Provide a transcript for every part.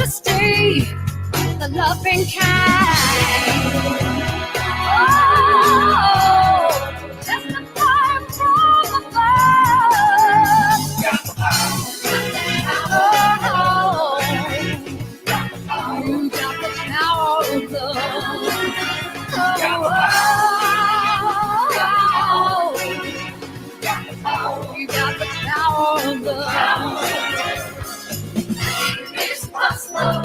to stay the loving kind. Oh, testify from above. Got the power. Oh, you got the power of love. You got the power of love. It's possible.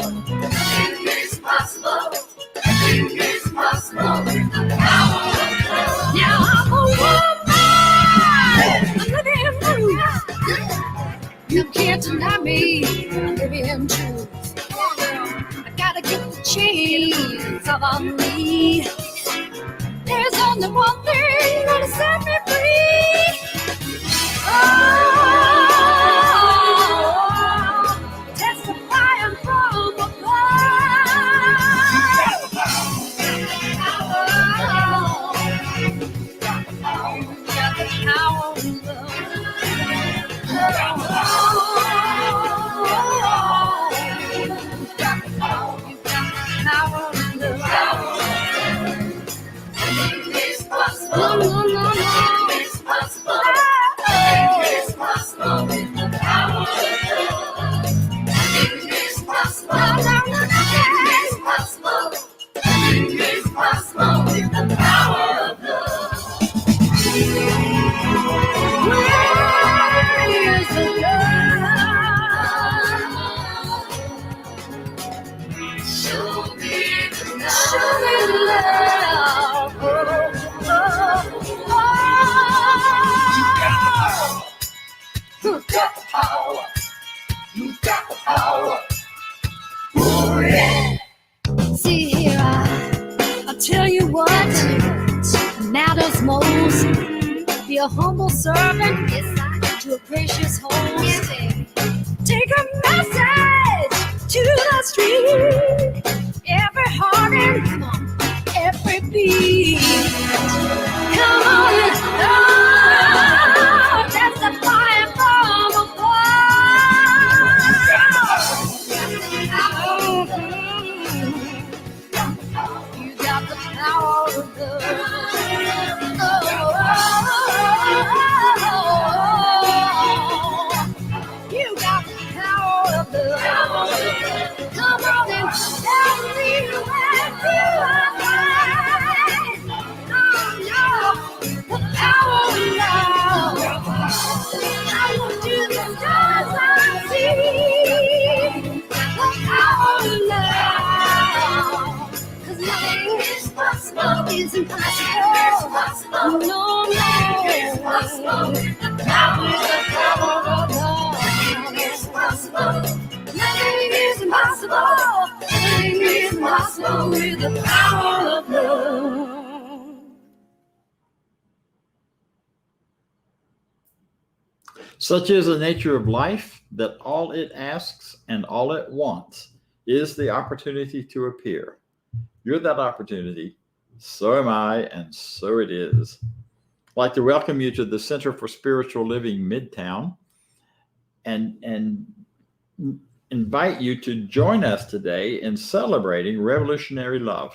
It's possible. It's possible with the power of love. Now I'm a woman. I'm living proof. You can't deny me. I'm living truth. I gotta get the chains off of me. There's only one thing that'll set me free. Oh, testifying from above. You got the power of love. It's possible. No. It's possible. It's possible with the power of love. It's possible. It's possible. It's possible with the power of love. Where is the love? Show me the love. Show me the love. You got the power. You got the power. Oh, yeah. See here, I'll tell you what matters most. Be a humble servant, to a gracious host. Take a message to the street. Every heart and every beat. Come on, let's go. Testifying from above. You got the power of love. You got the power of love. Come on and tell me where you are. The power of love. I want you to stars I see. The power of love. 'Cause nothing is possible. Is impossible. It's possible. No. It's possible. The power of love. It's possible. Nothing is impossible. Nothing is impossible with the power of love. Such is the nature of life that all it asks and all it wants is the opportunity to appear. You're that opportunity. So am I, and so it is. I'd like to welcome you to the Center for Spiritual Living Midtown and invite you to join us today in celebrating revolutionary love.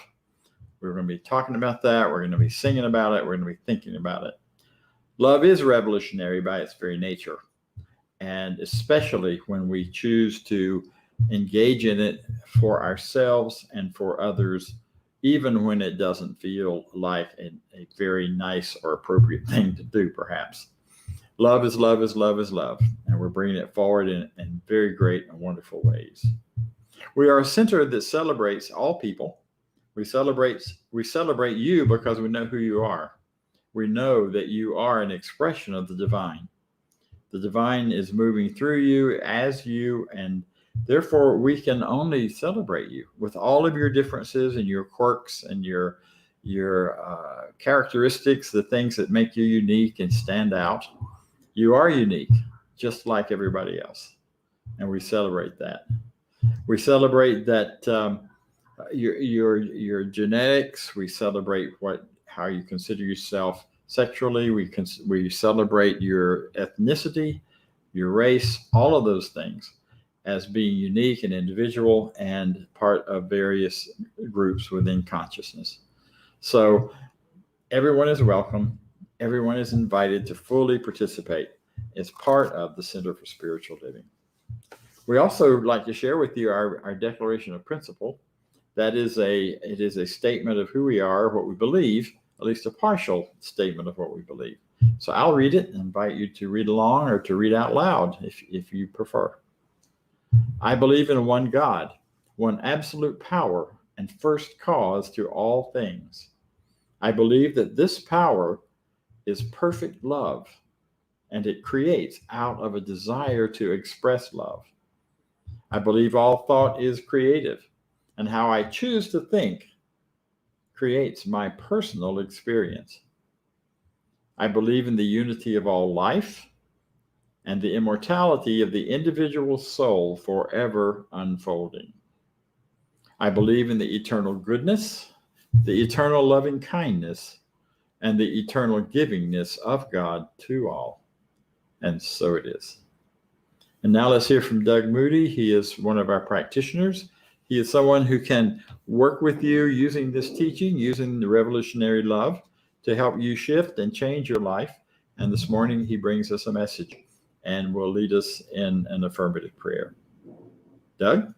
We're going to be talking about that. We're going to be singing about it. We're going to be thinking about it. Love is revolutionary by its very nature, and especially when we choose to engage in it for ourselves and for others, even when it doesn't feel like a very nice or appropriate thing to do, perhaps. Love is love is love is love, and we're bringing it forward in very great and wonderful ways. We are a center that celebrates all people. We celebrate you because we know who you are. We know that you are an expression of the divine. The divine is moving through you, as you, and therefore we can only celebrate you with all of your differences and your quirks and your characteristics, the things that make you unique and stand out. You are unique, just like everybody else, and we celebrate that. We celebrate that your genetics. We celebrate how you consider yourself sexually. We celebrate your ethnicity, your race, all of those things. as being unique and individual and part of various groups within consciousness. So everyone is welcome. Everyone is invited to fully participate as part of the Center for Spiritual Living. We also like to share with you our Declaration of Principle. It is a statement of who we are, what we believe, at least a partial statement of what we believe. So I'll read it and invite you to read along or to read out loud if you prefer. I believe in one God, one absolute power and first cause to all things. I believe that this power is perfect love, and it creates out of a desire to express love. I believe all thought is creative, and how I choose to think creates my personal experience. I believe in the unity of all life and the immortality of the individual soul forever unfolding. I believe in the eternal goodness, the eternal loving kindness, and the eternal givingness of God to all. And so it is. And now let's hear from Doug Moody. He is one of our practitioners. He is someone who can work with you using this teaching, using the revolutionary love to help you shift and change your life. And this morning he brings us a message and will lead us in an affirmative prayer. Doug?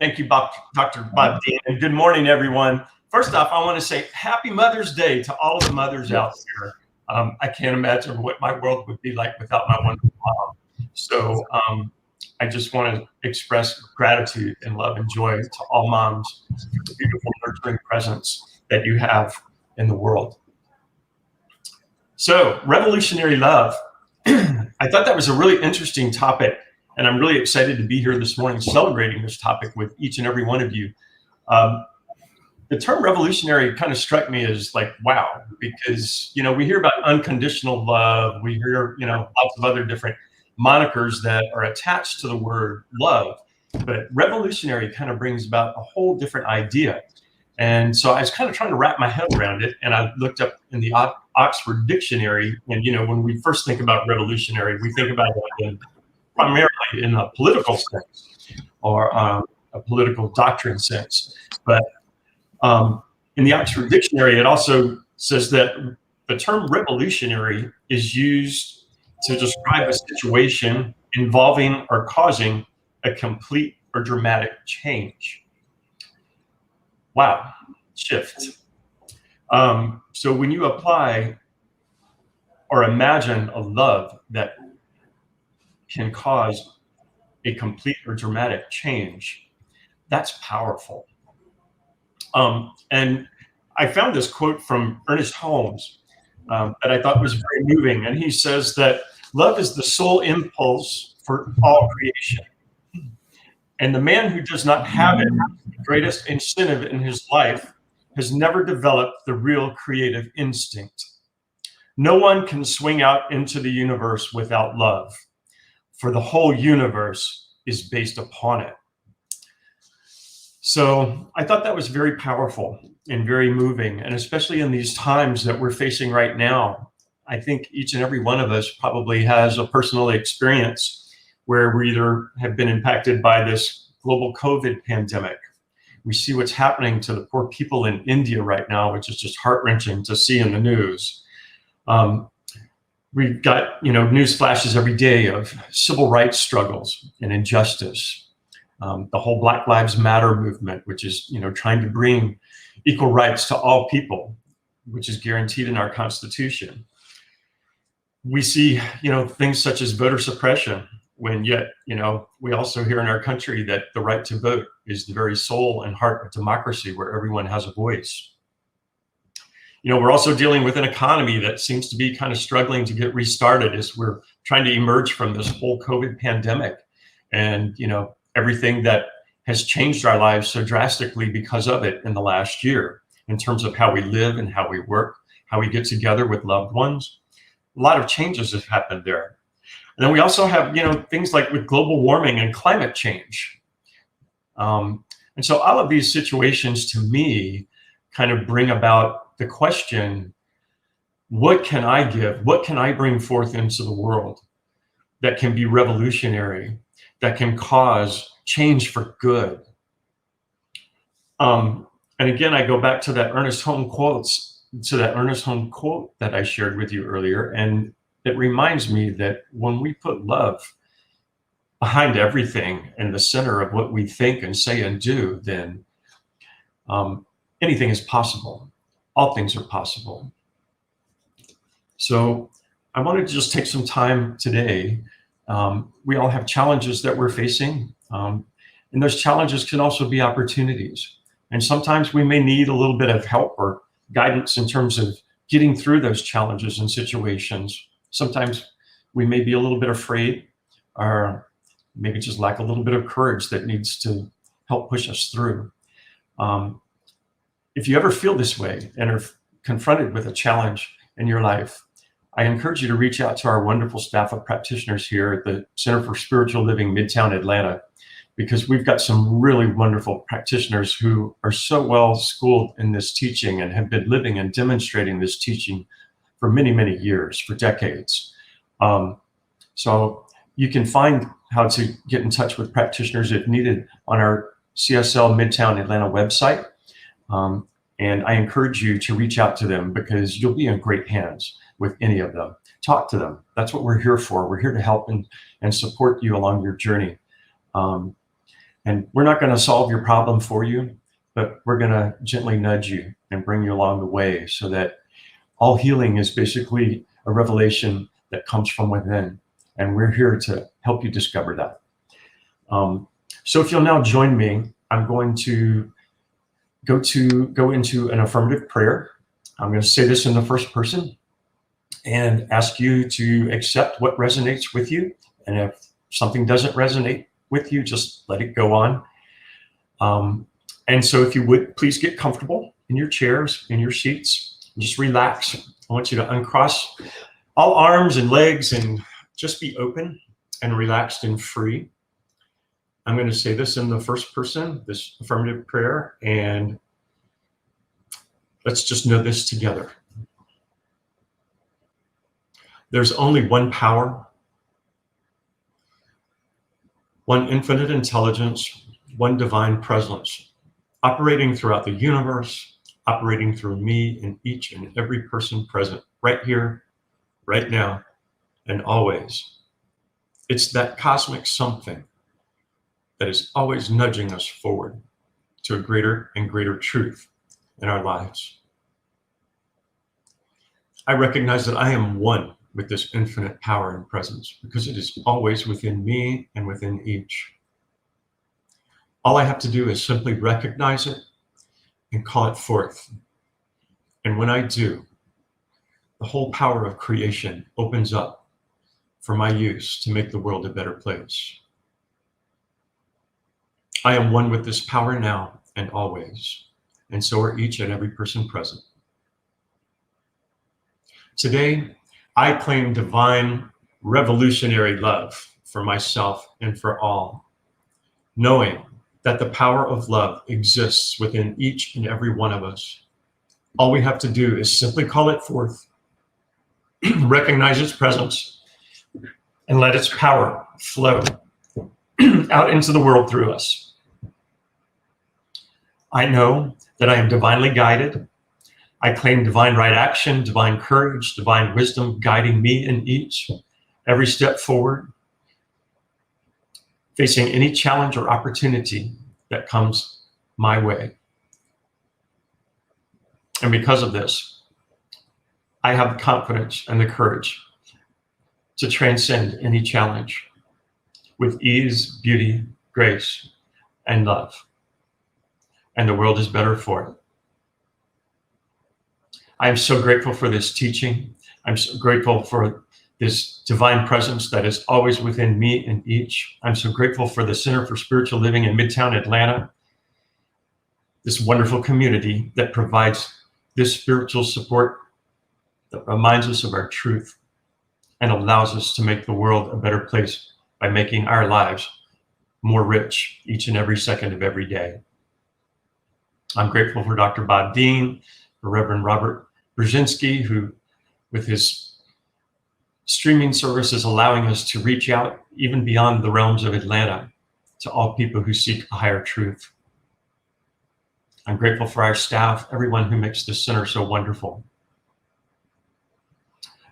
Thank you, Dr. Bob Deen, and good morning, everyone. First off, I want to say Happy Mother's Day to all of the mothers out there. I can't imagine what my world would be like without my wonderful mom. So I just want to express gratitude and love and joy to all moms for the beautiful, nurturing presence that you have in the world. So, revolutionary love. I thought that was a really interesting topic, and I'm really excited to be here this morning celebrating this topic with each and every one of you. The term revolutionary kind of struck me as like, wow, because, we hear about unconditional love. We hear, lots of other different monikers that are attached to the word love, but revolutionary kind of brings about a whole different idea. And so I was kind of trying to wrap my head around it. And I looked up in the Oxford Dictionary. And, when we first think about revolutionary, we think about it primarily in a political sense or a political doctrine sense. But in the Oxford Dictionary, it also says that the term revolutionary is used to describe a situation involving or causing a complete or dramatic change. Wow, shift. So when you apply or imagine a love that can cause a complete or dramatic change, that's powerful. And I found this quote from Ernest Holmes that I thought was very moving. And he says that love is the sole impulse for all creation. And the man who does not have it, the greatest incentive in his life, has never developed the real creative instinct. No one can swing out into the universe without love, for the whole universe is based upon it. So I thought that was very powerful and very moving. And especially in these times that we're facing right now, I think each and every one of us probably has a personal experience where we either have been impacted by this global COVID pandemic. We see what's happening to the poor people in India right now, which is just heart-wrenching to see in the news. We've got, news flashes every day of civil rights struggles and injustice. The whole Black Lives Matter movement, which is, trying to bring equal rights to all people, which is guaranteed in our Constitution. We see, things such as voter suppression, when yet, we also hear in our country that the right to vote is the very soul and heart of democracy, where everyone has a voice. We're also dealing with an economy that seems to be kind of struggling to get restarted as we're trying to emerge from this whole COVID pandemic. And, everything that has changed our lives so drastically because of it in the last year, in terms of how we live and how we work, how we get together with loved ones. A lot of changes have happened there. And then we also have, things like with global warming and climate change. And so all of these situations to me kind of bring about the question, what can I give? What can I bring forth into the world that can be revolutionary? that can cause change for good. And again, I go back to that Ernest Holmes quote that I shared with you earlier, and it reminds me that when we put love behind everything in the center of what we think and say and do, then anything is possible. All things are possible. So I wanted to just take some time today. We all have challenges that we're facing, and those challenges can also be opportunities. And sometimes we may need a little bit of help or guidance in terms of getting through those challenges and situations. Sometimes we may be a little bit afraid, or maybe just lack a little bit of courage that needs to help push us through. If you ever feel this way and are confronted with a challenge in your life, I encourage you to reach out to our wonderful staff of practitioners here at the Center for Spiritual Living, Midtown Atlanta, because we've got some really wonderful practitioners who are so well schooled in this teaching and have been living and demonstrating this teaching for many, many years, for decades. So you can find how to get in touch with practitioners if needed on our CSL Midtown Atlanta website. And I encourage you to reach out to them because you'll be in great hands with any of them. Talk to them. That's what we're here for. We're here to help and support you along your journey. And we're not going to solve your problem for you, but we're going to gently nudge you and bring you along the way so that all healing is basically a revelation that comes from within. And we're here to help you discover that. So if you'll now join me, I'm going to go into an affirmative prayer. I'm going to say this in the first person and ask you to accept what resonates with you. And if something doesn't resonate with you, just let it go on. And so if you would, please get comfortable in your chairs, in your seats, just relax. I want you to uncross all arms and legs and just be open and relaxed and free. I'm going to say this in the first person, this affirmative prayer, and let's just know this together. There's only one power, one infinite intelligence, one divine presence, operating throughout the universe, operating through me and each and every person present, right here, right now, and always. It's that cosmic something that is always nudging us forward to a greater and greater truth in our lives. I recognize that I am one with this infinite power and presence because it is always within me and within each. All I have to do is simply recognize it and call it forth. And when I do, the whole power of creation opens up for my use to make the world a better place. I am one with this power now and always, and so are each and every person present. Today, I claim divine revolutionary love for myself and for all, knowing that the power of love exists within each and every one of us. All we have to do is simply call it forth, recognize its presence, and let its power flow out into the world through us. I know that I am divinely guided. I claim divine right action, divine courage, divine wisdom guiding me in each, every step forward, facing any challenge or opportunity that comes my way. And because of this, I have the confidence and the courage to transcend any challenge with ease, beauty, grace, and love. And the world is better for it. I am so grateful for this teaching. I'm so grateful for this divine presence that is always within me and each. I'm so grateful for the Center for Spiritual Living in Midtown Atlanta, this wonderful community that provides this spiritual support that reminds us of our truth and allows us to make the world a better place by making our lives more rich each and every second of every day. I'm grateful for Dr. Bob Deen, for Reverend Robert Brzezinski, who, with his streaming service is allowing us to reach out even beyond the realms of Atlanta to all people who seek a higher truth. I'm grateful for our staff, everyone who makes this center so wonderful.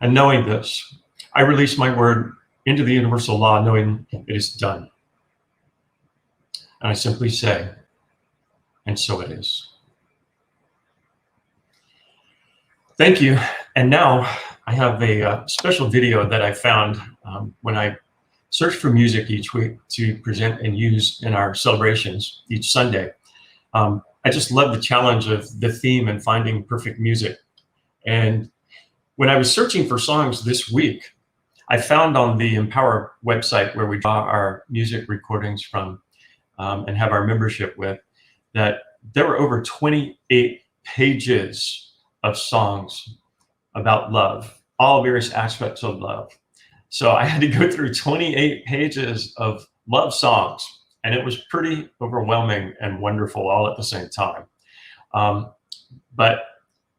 And knowing this, I release my word into the universal law, knowing it is done. And I simply say, and so it is. Thank you. And now I have a special video that I found when I search for music each week to present and use in our celebrations each Sunday. I just love the challenge of the theme and finding perfect music. And when I was searching for songs this week, I found on the Empower website, where we draw our music recordings from and have our membership with, that there were over 28 pages of songs about love, all various aspects of love. So I had to go through 28 pages of love songs, and it was pretty overwhelming and wonderful all at the same time. But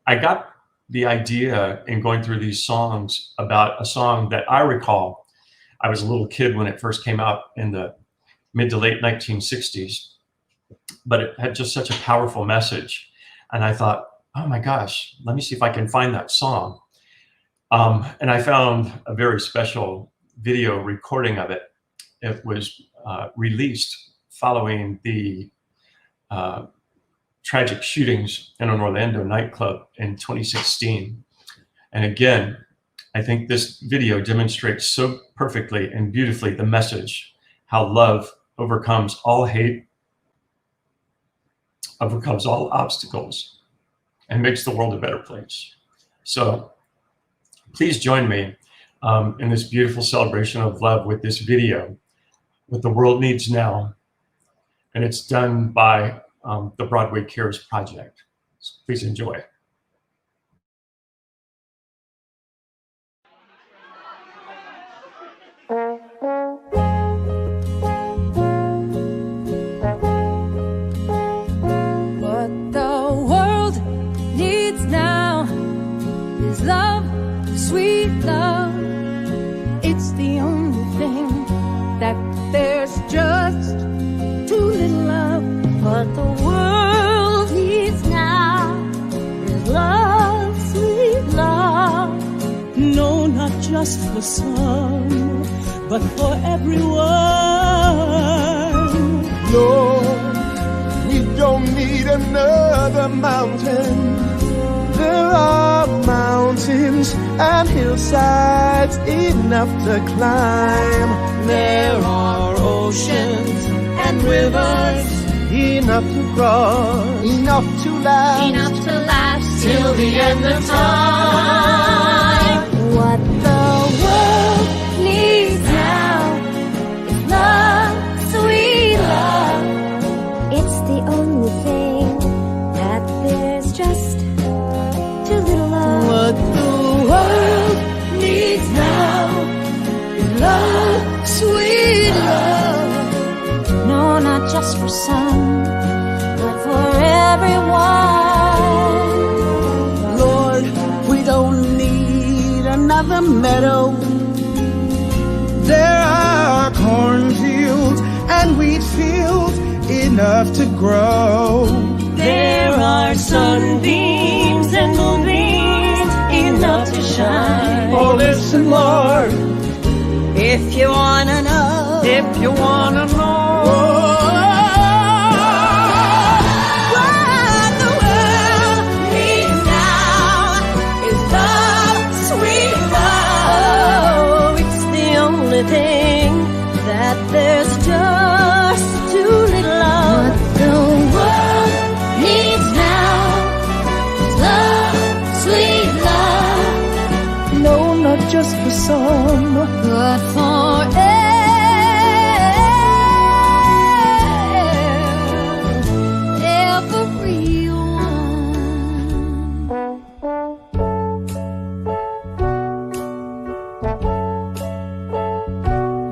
I got the idea in going through these songs about a song that I recall. I was a little kid when it first came out in the mid to late 1960s, but it had just such a powerful message. And I thought, oh my gosh, let me see if I can find that song. And I found a very special video recording of it. It was released following the tragic shootings in an Orlando nightclub in 2016. And again, I think this video demonstrates so perfectly and beautifully the message, how love overcomes all hate, overcomes all obstacles, and makes the world a better place. So please join me in this beautiful celebration of love with this video, What the World Needs Now. And it's done by the Broadway Cares Project. So please enjoy. What the world needs now is love, sweet love. It's the only thing that there's just too little of. What the world needs now is love, sweet love. No, not just for some, but for everyone. Lord, we don't need another mountain. There are mountains and hillsides enough to climb. There are oceans and rivers enough to cross, enough to last till the end of time. What the world needs now is love, sweet love. It's the only thing that there's just too little of. what the world Needs now is love, sweet love. No, not just for some, but for everyone. Lord, we don't need another meadow. There are cornfields and wheat fields enough to grow. There are sunbeams and moonbeams enough to shine. Oh, listen, Lord, If you wanna know, if you wanna know. what the world needs now is love, sweet love. It's the only thing that there's just too little of. What the world needs now is love, sweet love. No, not just for some, But for everyone.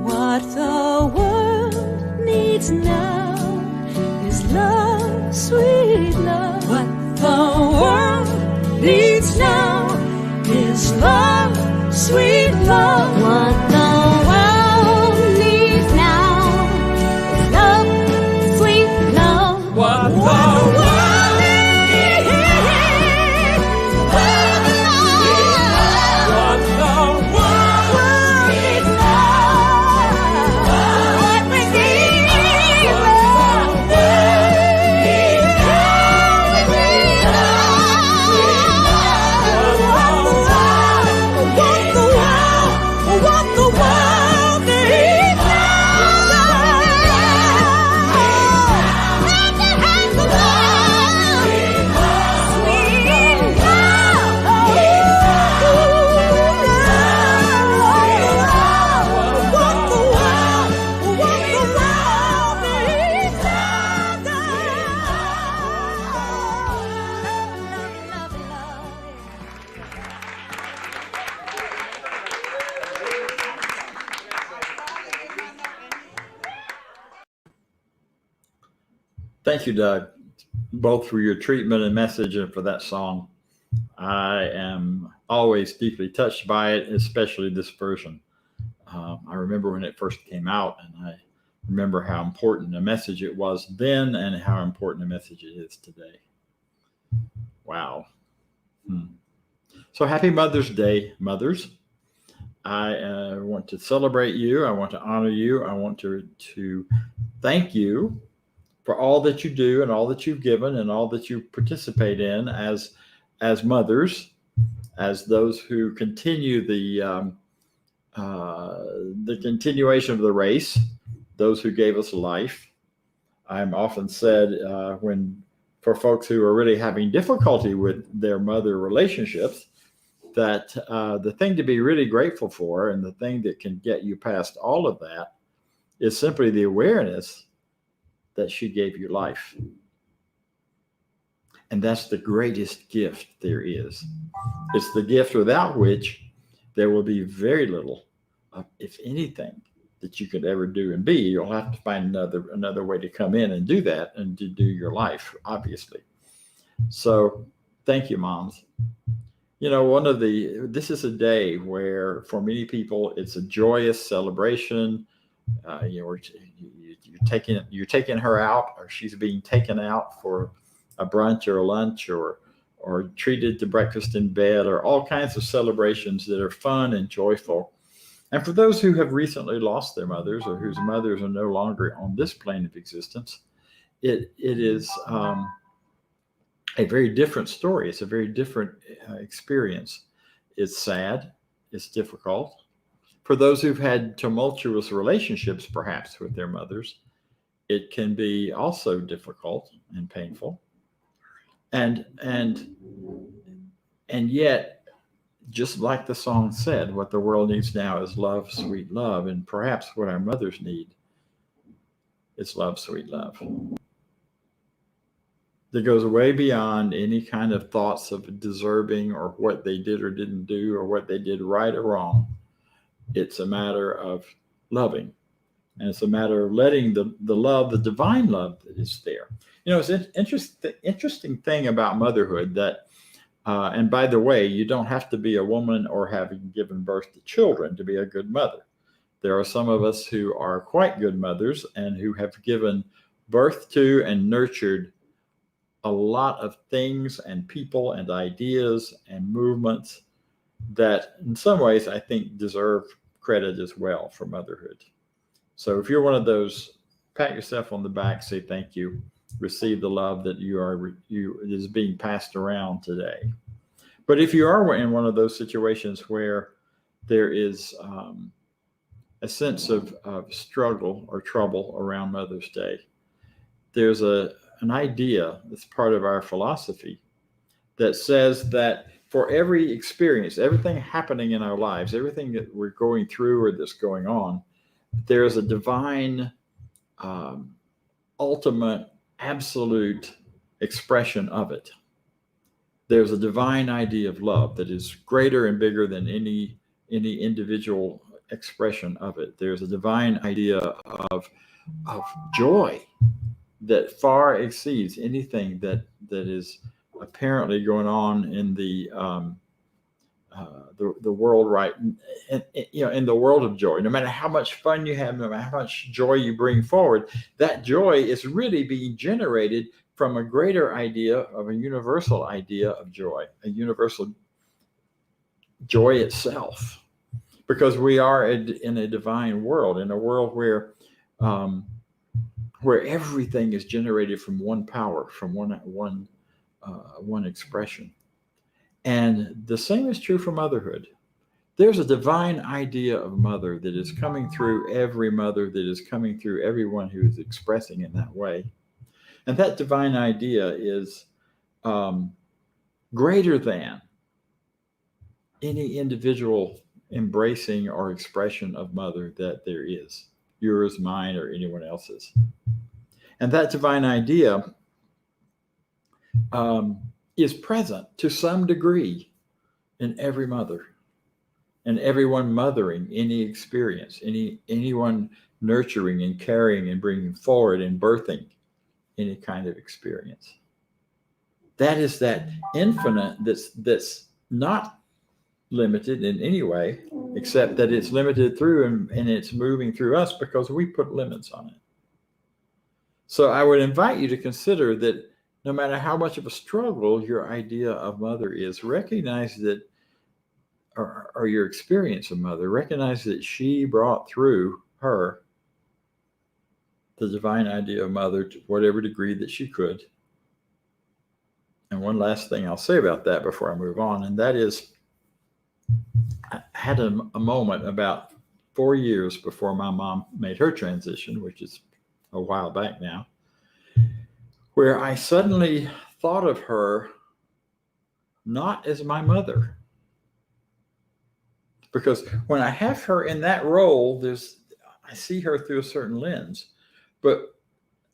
What the world needs now is love, sweet love. What the world needs now is love, sweet love. What the world needs now is love, sweet love. What the world needs, What the world needs love. What we need is love. Thank you, Doug, both for your treatment and message and for that song. I am always deeply touched by it, especially this version. I remember when it first came out, and I remember how important a message it was then and how important a message it is today. Wow. So happy Mother's Day, mothers. I want to celebrate you. I want to honor you. I want to thank you for all that you do and all that you've given and all that you participate in as mothers, as those who continue the continuation of the race, those who gave us life. I'm often said for folks who are really having difficulty with their mother relationships, that the thing to be really grateful for and the thing that can get you past all of that is simply the awareness that she gave you life. And that's the greatest gift there is. It's the gift without which there will be very little, if anything, that you could ever do and be. You'll have to find another way to come in and do that and to do your life, obviously. So thank you, moms. You know, this is a day where for many people, it's a joyous celebration. You're taking her out, or she's being taken out for a brunch or a lunch, or treated to breakfast in bed, or all kinds of celebrations that are fun and joyful. And for those who have recently lost their mothers, or whose mothers are no longer on this plane of existence, it is a very different story. It's a very different experience. It's sad. It's difficult. For those who've had tumultuous relationships, perhaps with their mothers, it can be also difficult and painful. And yet, just like the song said, what the world needs now is love, sweet love. And perhaps what our mothers need is love, sweet love. That goes way beyond any kind of thoughts of deserving or what they did or didn't do or what they did right or wrong. It's a matter of loving. And it's a matter of letting the love, the divine love that is there. You know, it's an interesting thing about motherhood that, and by the way, you don't have to be a woman or having given birth to children to be a good mother. There are some of us who are quite good mothers and who have given birth to and nurtured a lot of things and people and ideas and movements that in some ways I think deserve credit as well for motherhood. So if you're one of those, pat yourself on the back, say thank you, receive the love that is being passed around today. But if you are in one of those situations where there is a sense of struggle or trouble around Mother's Day, there's an idea that's part of our philosophy that says that for every experience, everything happening in our lives, everything that we're going through or that's going on, there is a divine, ultimate, absolute expression of it. There's a divine idea of love that is greater and bigger than any individual expression of it. There's a divine idea of joy that far exceeds anything that is apparently going on in the the world right, and in the world of joy. No matter how much fun you have, no matter how much joy you bring forward, that joy is really being generated from a greater idea of a universal idea of joy, a universal joy itself, because we are in a divine world, in a world where everything is generated from one power, from one expression. And the same is true for motherhood. There's a divine idea of mother that is coming through every mother, that is coming through everyone who is expressing in that way. And that divine idea is greater than any individual embracing or expression of mother that there is, yours, mine, or anyone else's. And that divine idea is present to some degree in every mother, and everyone mothering any experience, anyone nurturing and carrying and bringing forward and birthing any kind of experience. That is that infinite that's not limited in any way, except that it's limited through and it's moving through us because we put limits on it. So I would invite you to consider that no matter how much of a struggle your idea of mother is, recognize that, or your experience of mother, recognize that she brought through her the divine idea of mother to whatever degree that she could. And one last thing I'll say about that before I move on, and that is, I had a moment about 4 years before my mom made her transition, which is a while back now, where I suddenly thought of her not as my mother. Because when I have her in that role, I see her through a certain lens. But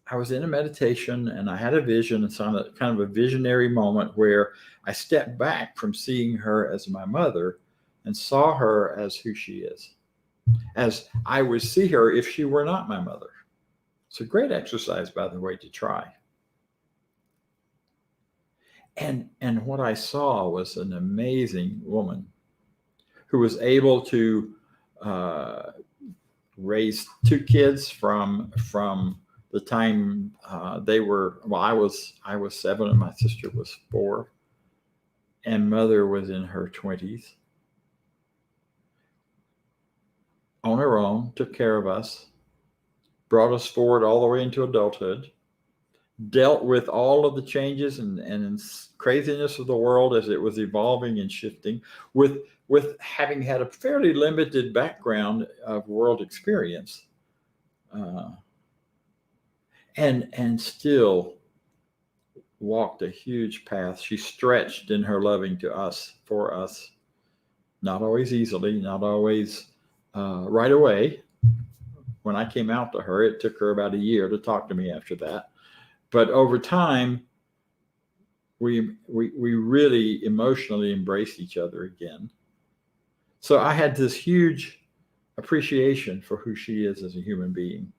I was in a meditation and I had a vision, and some kind of a visionary moment where I stepped back from seeing her as my mother and saw her as who she is, as I would see her if she were not my mother. It's a great exercise, by the way, to try. And what I saw was an amazing woman who was able to raise 2 kids from the time they were, well, I was 7 and my sister was 4, and mother was in her 20s. On her own, took care of us, brought us forward all the way into adulthood, dealt with all of the changes and craziness of the world as it was evolving and shifting, with having had a fairly limited background of world experience, and still walked a huge path. She stretched in her loving to us, for us, not always easily, not always right away. When I came out to her, it took her about a year to talk to me after that. But over time, we really emotionally embraced each other again. So I had this huge appreciation for who she is as a human being.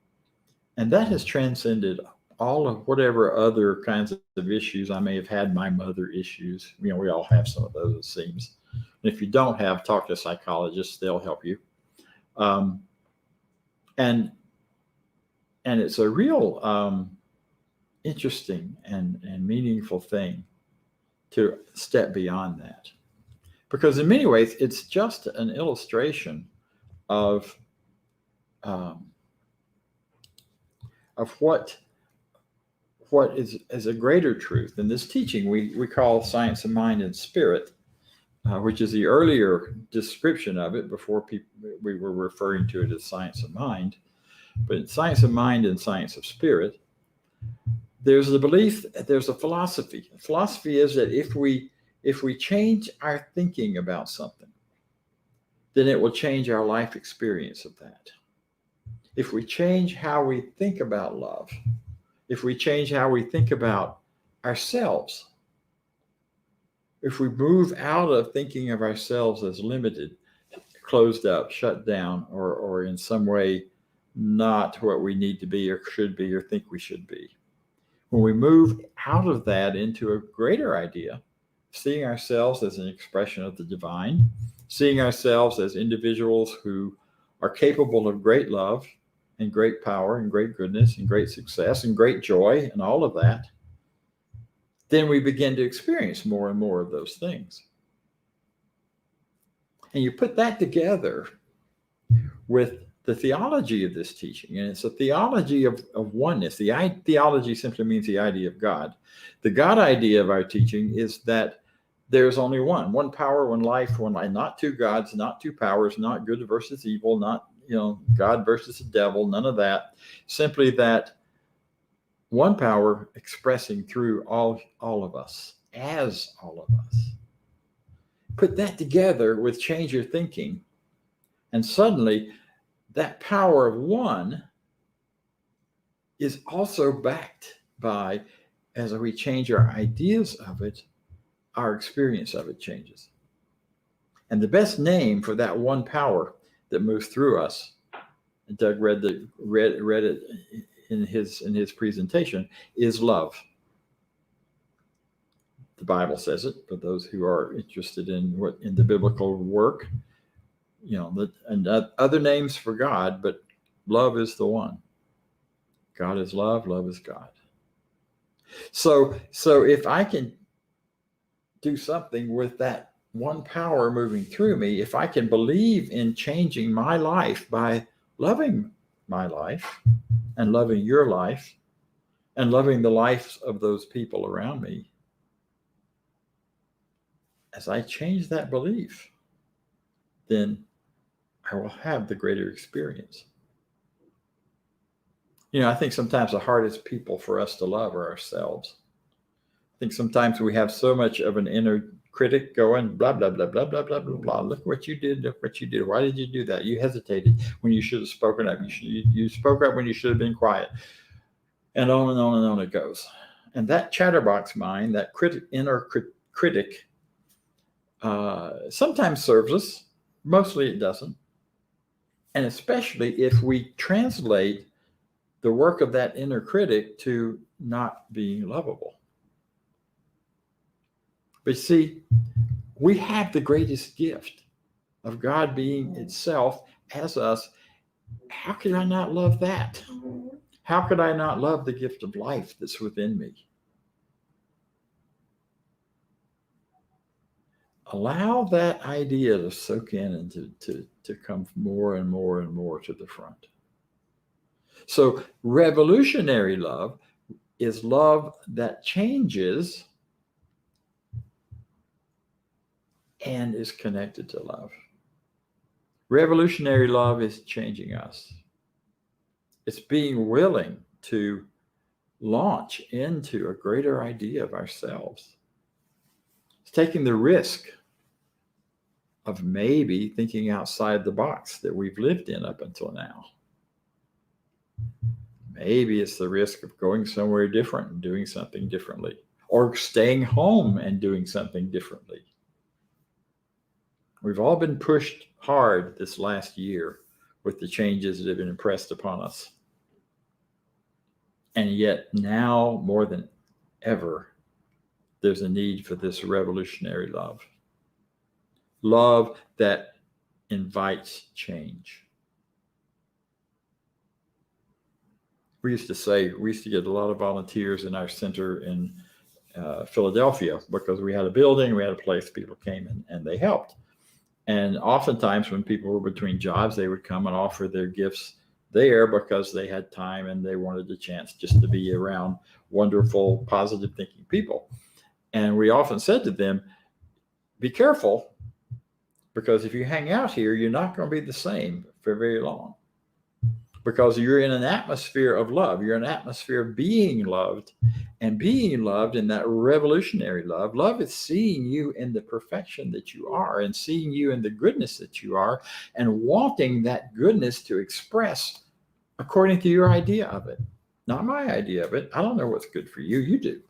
And that has transcended all of whatever other kinds of issues I may have had, my mother issues. We all have some of those, it seems. And if you don't have, talk to a psychologist, they'll help you. And it's a real interesting and meaningful thing to step beyond that, because in many ways it's just an illustration of what is a greater truth. In this teaching we call science of mind and spirit, which is the earlier description of it before we were referring to it as science of mind. But in science of mind and science of spirit, there's a belief, there's a philosophy. The philosophy is that if we change our thinking about something, then it will change our life experience of that. If we change how we think about love, if we change how we think about ourselves, if we move out of thinking of ourselves as limited, closed up, shut down, or in some way not what we need to be or should be or think we should be, when we move out of that into a greater idea, seeing ourselves as an expression of the divine, seeing ourselves as individuals who are capable of great love and great power and great goodness and great success and great joy and all of that, then we begin to experience more and more of those things. And you put that together with the theology of this teaching, and it's a theology of oneness. The theology simply means the idea of God. The God idea of our teaching is that there's only one power, one life, one life, not two gods, not two powers, not good versus evil, not God versus the devil, none of that. Simply that one power expressing through all of us, as all of us. Put that together with change your thinking, and suddenly that power of one is also backed by, as we change our ideas of it, our experience of it changes. And the best name for that one power that moves through us, and Doug read it in his presentation, is love. The Bible says it, for those who are interested in the biblical work, and other names for God, but love is the one. God is love, love is God. So if I can do something with that one power moving through me, if I can believe in changing my life by loving my life and loving your life and loving the lives of those people around me, as I change that belief, then I will have the greater experience. I think sometimes the hardest people for us to love are ourselves. I think sometimes we have so much of an inner critic going, blah, blah, blah, blah, blah, blah, blah, blah. Look what you did. Look what you did. Why did you do that? You hesitated when you should have spoken up. You spoke up when you should have been quiet. And on and on and on it goes. And that chatterbox mind, that inner critic, sometimes serves us. Mostly it doesn't. And especially if we translate the work of that inner critic to not being lovable. But see, we have the greatest gift of God being itself as us. How could I not love that? How could I not love the gift of life that's within me? Allow that idea to soak in and to come more and more and more to the front. So revolutionary love is love that changes and is connected to love. Revolutionary love is changing us. It's being willing to launch into a greater idea of ourselves. It's taking the risk of maybe thinking outside the box that we've lived in up until now. Maybe it's the risk of going somewhere different and doing something differently, or staying home and doing something differently. We've all been pushed hard this last year with the changes that have been impressed upon us. And yet now more than ever, there's a need for this revolutionary love. Love that invites change. We used to get a lot of volunteers in our center in Philadelphia, because we had a building, we had a place, people came in and they helped. And oftentimes when people were between jobs, they would come and offer their gifts there because they had time and they wanted the chance just to be around wonderful, positive thinking people. And we often said to them, be careful, because if you hang out here, you're not going to be the same for very long. Because you're in an atmosphere of love. You're in an atmosphere of being loved, and being loved in that revolutionary love. Love is seeing you in the perfection that you are, and seeing you in the goodness that you are, and wanting that goodness to express according to your idea of it. Not my idea of it. I don't know what's good for you. You do.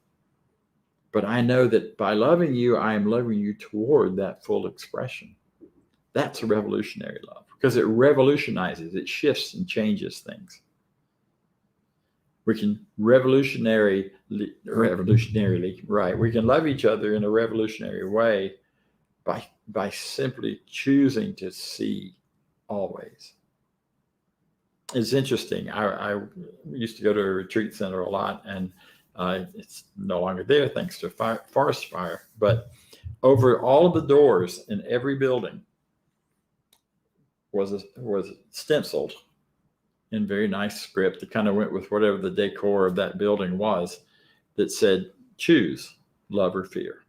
But I know that by loving you, I am loving you toward that full expression. That's a revolutionary love, because it revolutionizes, it shifts and changes things. We can revolutionarily, right? We can love each other in a revolutionary way by simply choosing to see always. It's interesting. I used to go to a retreat center a lot, and it's no longer there thanks to forest fire. But over all of the doors in every building was stenciled in very nice script that kind of went with whatever the decor of that building was, that said, choose love or fear.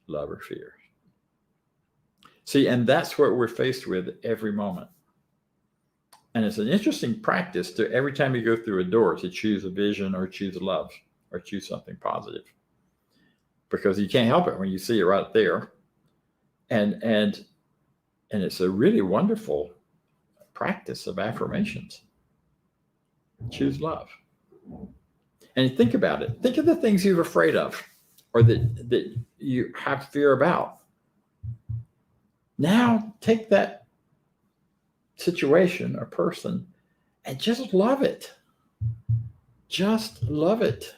Love or fear. See, and that's what we're faced with every moment. And it's an interesting practice to every time you go through a door to choose a vision or choose love or choose something positive, because you can't help it when you see it right there. And it's a really wonderful practice of affirmations. Choose love. And think about it. Think of the things you're afraid of or that you have fear about. Now take that situation or person and just love it. Just love it.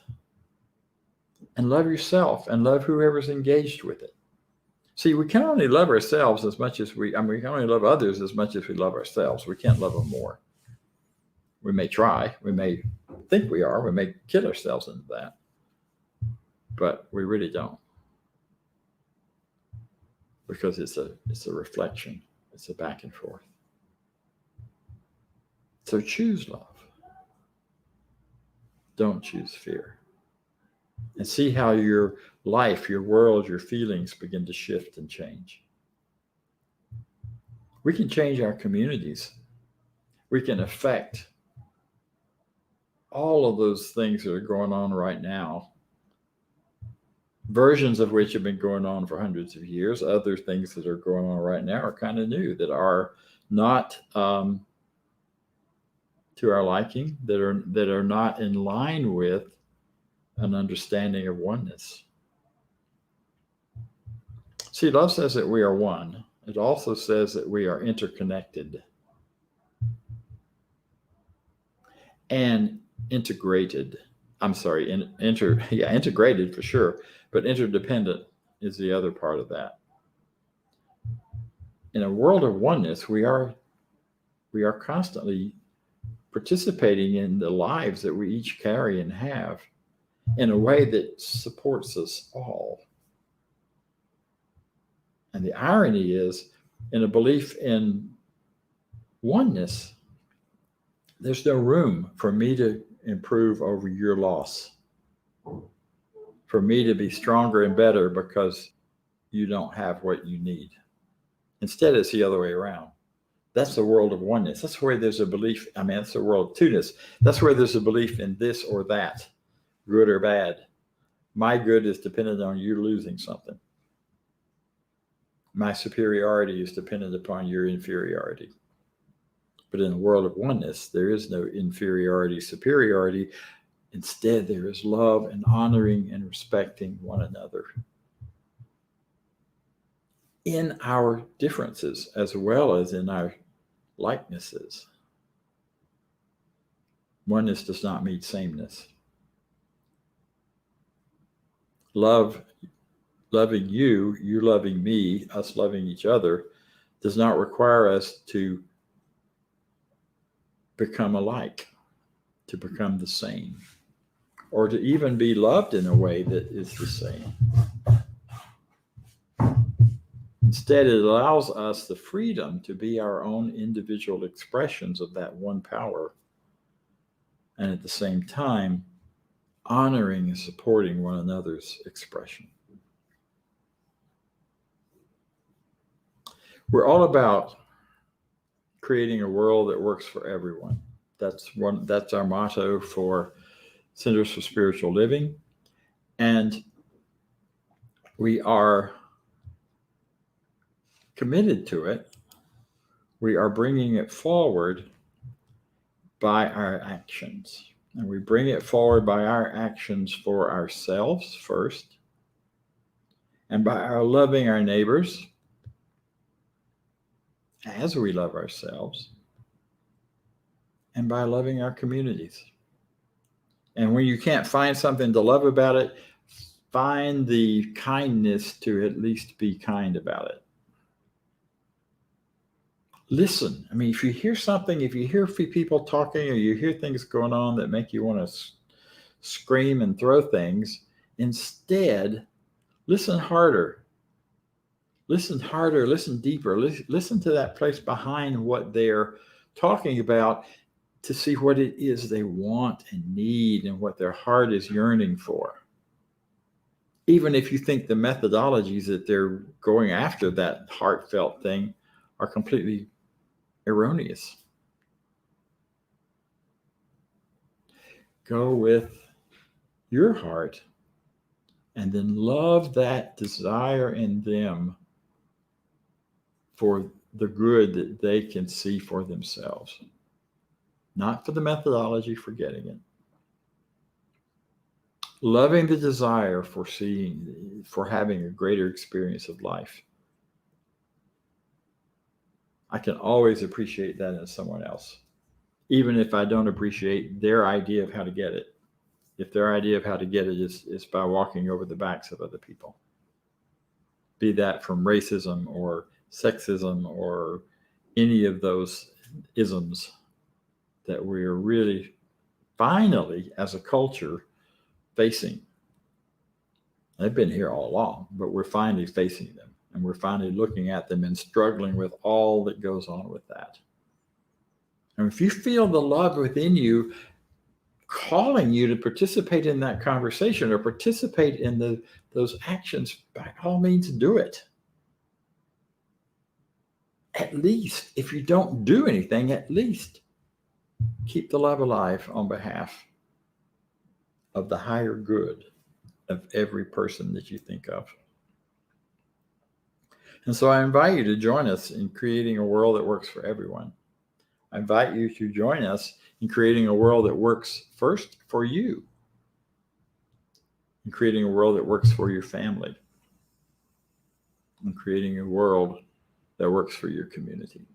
And love yourself and love whoever's engaged with it. See, we can only love ourselves as much as we can only love others as much as we love ourselves. We can't love them more. We may try. We may think we are. We may kid ourselves into that. But we really don't. Because it's a reflection. It's a back and forth. So choose love. Don't choose fear. And see how your life, your world, your feelings begin to shift and change. We can change our communities. We can affect all of those things that are going on right now, versions of which have been going on for hundreds of years. Other things that are going on right now are kind of new, that are not to our liking, that are not in line with an understanding of oneness. See, love says that we are one. It also says that we are interconnected and integrated. Integrated for sure, but interdependent is the other part of that. In a world of oneness, we are constantly participating in the lives that we each carry and have in a way that supports us all. And the irony is, in a belief in oneness, there's no room for me to improve over your loss, for me to be stronger and better because you don't have what you need. Instead, it's the other way around. That's the world of oneness. That's where there's a belief. That's the world of two-ness. That's where there's a belief in this or that, good or bad. My good is dependent on you losing something. My superiority is dependent upon your inferiority. But in the world of oneness, there is no inferiority, superiority. Instead, there is love and honoring and respecting one another in our differences as well as in our likenesses. Oneness does not mean sameness. Loving you, you loving me, us loving each other, does not require us to become alike, to become the same, or to even be loved in a way that is the same. Instead, it allows us the freedom to be our own individual expressions of that one power, and at the same time, honoring and supporting one another's expression. We're all about creating a world that works for everyone. That's our motto for Centers for Spiritual Living. And we are committed to it. We are bringing it forward by our actions. And we bring it forward by our actions for ourselves first, and by our loving our neighbors as we love ourselves, and by loving our communities. And when you can't find something to love about it, find the kindness to at least be kind about it. Listen. I mean, if you hear something, if you hear people talking, or you hear things going on that make you want to scream and throw things, instead, listen harder. Listen harder, listen deeper, listen to that place behind what they're talking about to see what it is they want and need and what their heart is yearning for. Even if you think the methodologies that they're going after that heartfelt thing are completely erroneous. Go with your heart and then love that desire in them for the good that they can see for themselves. Not for the methodology, for getting it. Loving the desire for having a greater experience of life. I can always appreciate that in someone else, even if I don't appreciate their idea of how to get it. If their idea of how to get it is by walking over the backs of other people. Be that from racism or sexism or any of those isms that we're really finally, as a culture, facing. They've been here all along, but we're finally facing them, and we're finally looking at them and struggling with all that goes on with that. And if you feel the love within you calling you to participate in that conversation or participate in those actions, by all means do it. At least, if you don't do anything, at least keep the love alive on behalf of the higher good of every person that you think of. And so I invite you to join us in creating a world that works for everyone. I invite you to join us in creating a world that works first for you, in creating a world that works for your family, and creating a world that works for your community.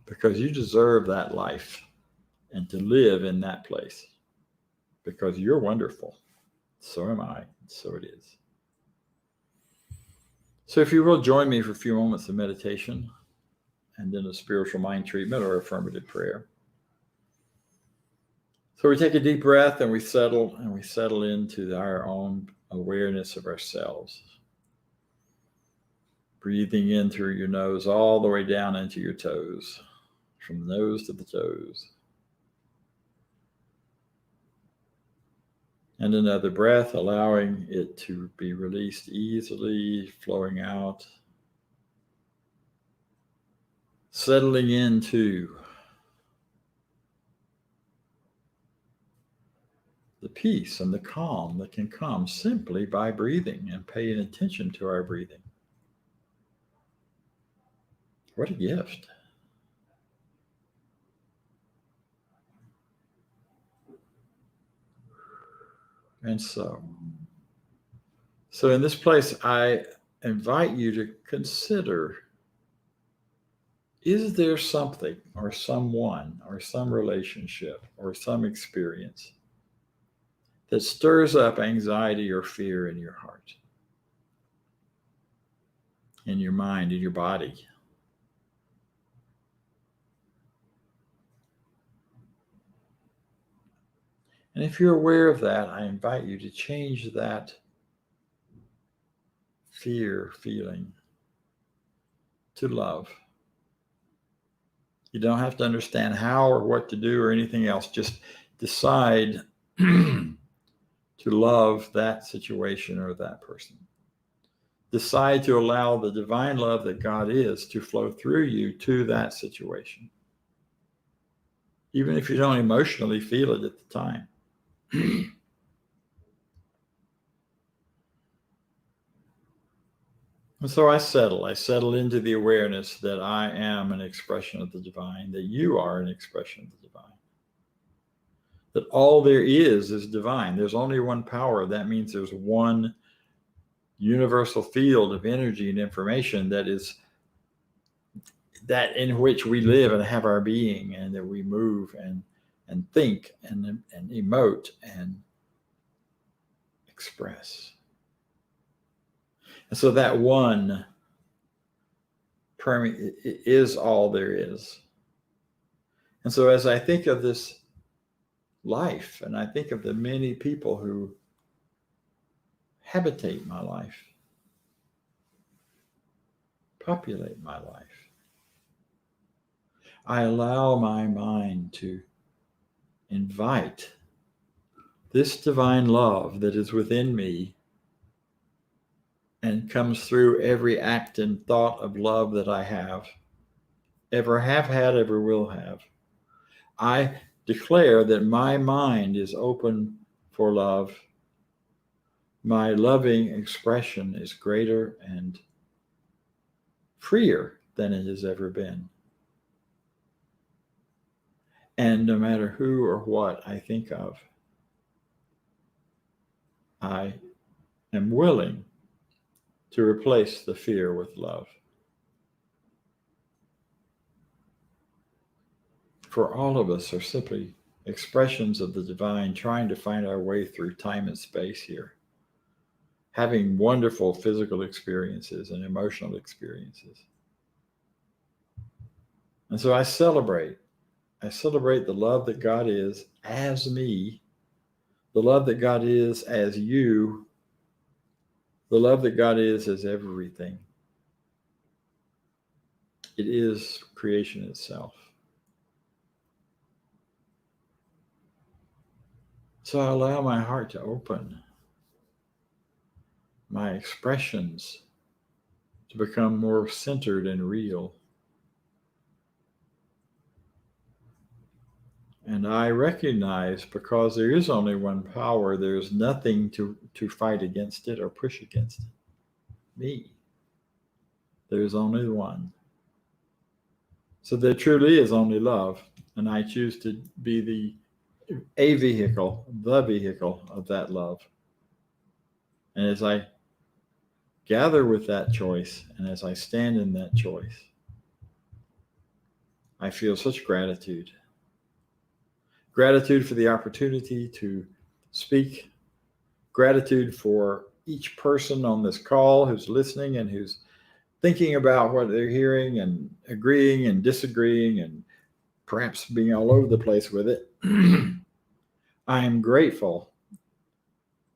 Because you deserve that life and to live in that place. Because you're wonderful. So am I. So it is. So if you will join me for a few moments of meditation and then a spiritual mind treatment or affirmative prayer. So we take a deep breath and we settle into our own awareness of ourselves. Breathing in through your nose all the way down into your toes, from the nose to the toes. And another breath, allowing it to be released easily, flowing out. Settling into the peace and the calm that can come simply by breathing and paying attention to our breathing. What a gift. And so in this place, I invite you to consider, is there something or someone or some relationship or some experience that stirs up anxiety or fear in your heart, in your mind, in your body? And if you're aware of that, I invite you to change that fear feeling to love. You don't have to understand how or what to do or anything else. Just decide to love that situation or that person. Decide to allow the divine love that God is to flow through you to that situation. Even if you don't emotionally feel it at the time. And so I settle into the awareness that I am an expression of the divine, that you are an expression of the divine, that all there is divine. There's only one power. That means there's one universal field of energy and information that is that in which we live and have our being, and that we move and think and emote and express. And so that one is all there is. And so as I think of this life, and I think of the many people who habitate my life, populate my life, I allow my mind to invite this divine love that is within me and comes through every act and thought of love that I ever have had, ever will have. I declare that my mind is open for love. My loving expression is greater and freer than it has ever been. And no matter who or what I think of, I am willing to replace the fear with love. For all of us are simply expressions of the divine, trying to find our way through time and space here, having wonderful physical experiences and emotional experiences. And so I celebrate the love that God is as me, the love that God is as you, the love that God is as everything. It is creation itself. So I allow my heart to open, my expressions to become more centered and real. And I recognize, because there is only one power, there's nothing to fight against it or push against it. Me. There's only one. So there truly is only love. And I choose to be the vehicle of that love. And as I gather with that choice, and as I stand in that choice, I feel such gratitude. Gratitude for the opportunity to speak. Gratitude for each person on this call who's listening and who's thinking about what they're hearing and agreeing and disagreeing and perhaps being all over the place with it. I am grateful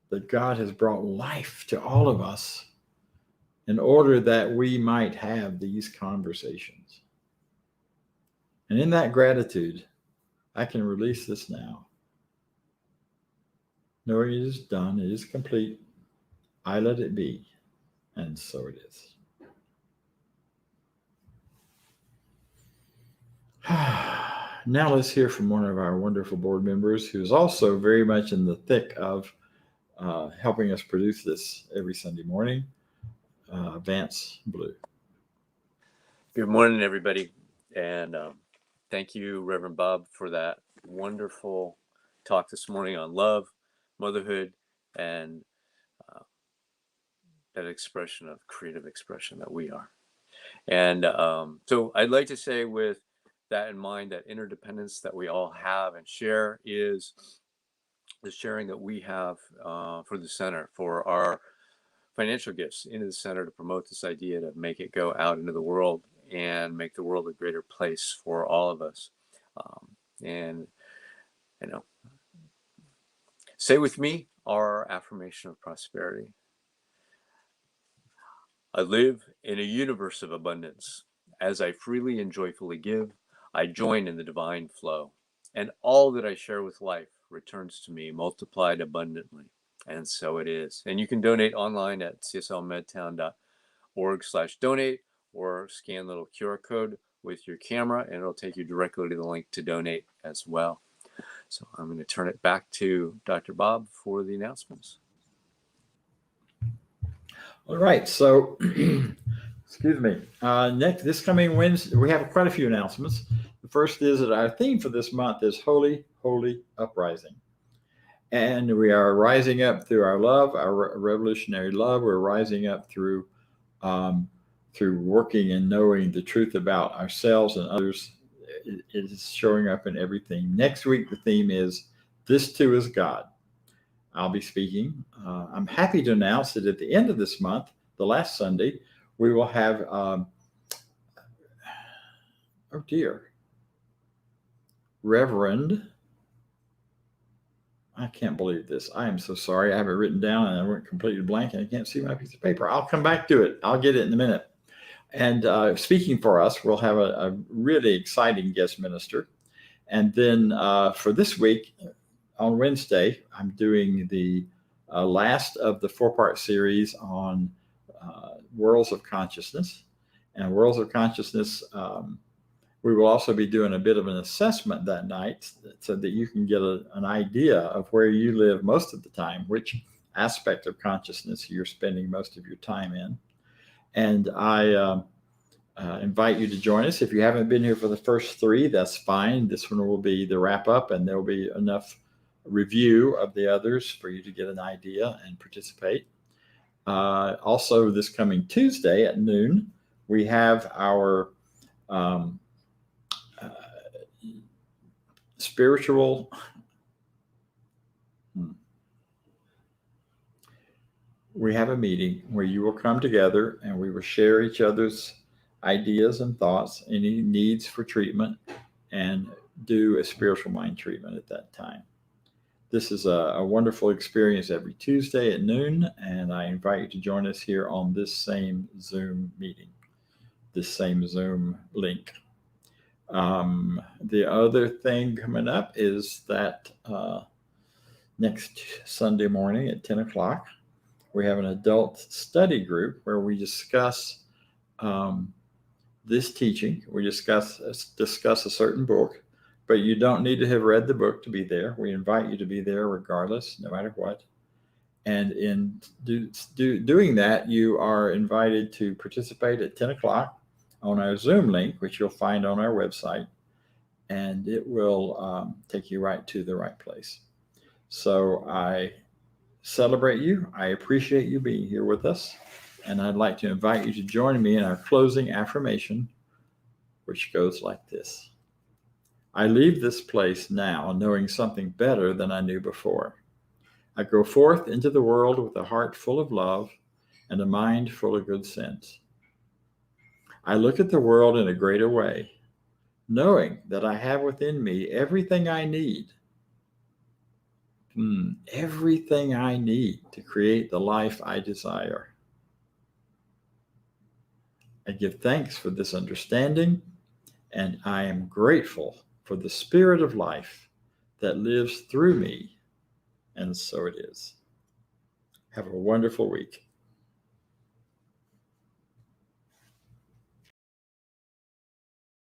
that God has brought life to all of us in order that we might have these conversations. And in that gratitude, I can release this now, knowing it is done, it is complete. I let it be, and so it is. Now let's hear from one of our wonderful board members who's also very much in the thick of helping us produce this every Sunday morning, Vance Blue. Good morning, everybody. And thank you, Reverend Bob, for that wonderful talk this morning on love, motherhood, and that expression of creative expression that we are. And so I'd like to say, with that in mind, that interdependence that we all have and share is the sharing that we have for the center, for our financial gifts into the center to promote this idea, to make it go out into the world and make the world a greater place for all of us. And, you know, say with me our affirmation of prosperity. I live in a universe of abundance. As I freely and joyfully give, I join in the divine flow, and all that I share with life returns to me multiplied abundantly. And so it is. And you can donate online at cslmedtown.org/donate, or scan the little QR code with your camera and it'll take you directly to the link to donate as well. So I'm going to turn it back to Dr. Bob for the announcements. All right, so excuse me. This coming Wednesday, we have quite a few announcements. The first is that our theme for this month is Holy, Holy Uprising. And we are rising up through our love, our revolutionary love. We're rising up through through working and knowing the truth about ourselves and others. It is showing up in everything. Next week, the theme is This Too Is God. I'll be speaking. I'm happy to announce that at the end of this month, the last Sunday, we will have, Reverend, I can't believe this. I am so sorry. I have it written down and I went completely blank and I can't see my piece of paper. I'll come back to it. I'll get it in a minute. And speaking for us, we'll have a really exciting guest minister. And then for this week, on Wednesday, I'm doing the last of the 4-part series on worlds of consciousness. And worlds of consciousness, we will also be doing a bit of an assessment that night so that you can get an idea of where you live most of the time, which aspect of consciousness you're spending most of your time in. And I invite you to join us. If you haven't been here for the first 3, that's fine. This one will be the wrap up, and there will be enough review of the others for you to get an idea and participate. Also, this coming Tuesday at noon, we have our spiritual we have a meeting where you will come together and we will share each other's ideas and thoughts, any needs for treatment, and do a spiritual mind treatment at that time. This is a wonderful experience every Tuesday at noon, and I invite you to join us here on this same Zoom meeting, this same Zoom link. The other thing coming up is that next Sunday morning at 10 o'clock, we have an adult study group where we discuss this teaching. We discuss a certain book, but you don't need to have read the book to be there. We invite you to be there regardless, no matter what. And in doing that, you are invited to participate at 10 o'clock on our Zoom link, which you'll find on our website, and it will take you right to the right place. So I celebrate you. I appreciate you being here with us, and I'd like to invite you to join me in our closing affirmation, which goes like this. I leave this place now knowing something better than I knew before. I go forth into the world with a heart full of love and a mind full of good sense. I look at the world in a greater way, knowing that I have within me everything I need. Everything I need to create the life I desire. I give thanks for this understanding, and I am grateful for the spirit of life that lives through me, and so it is. Have a wonderful week.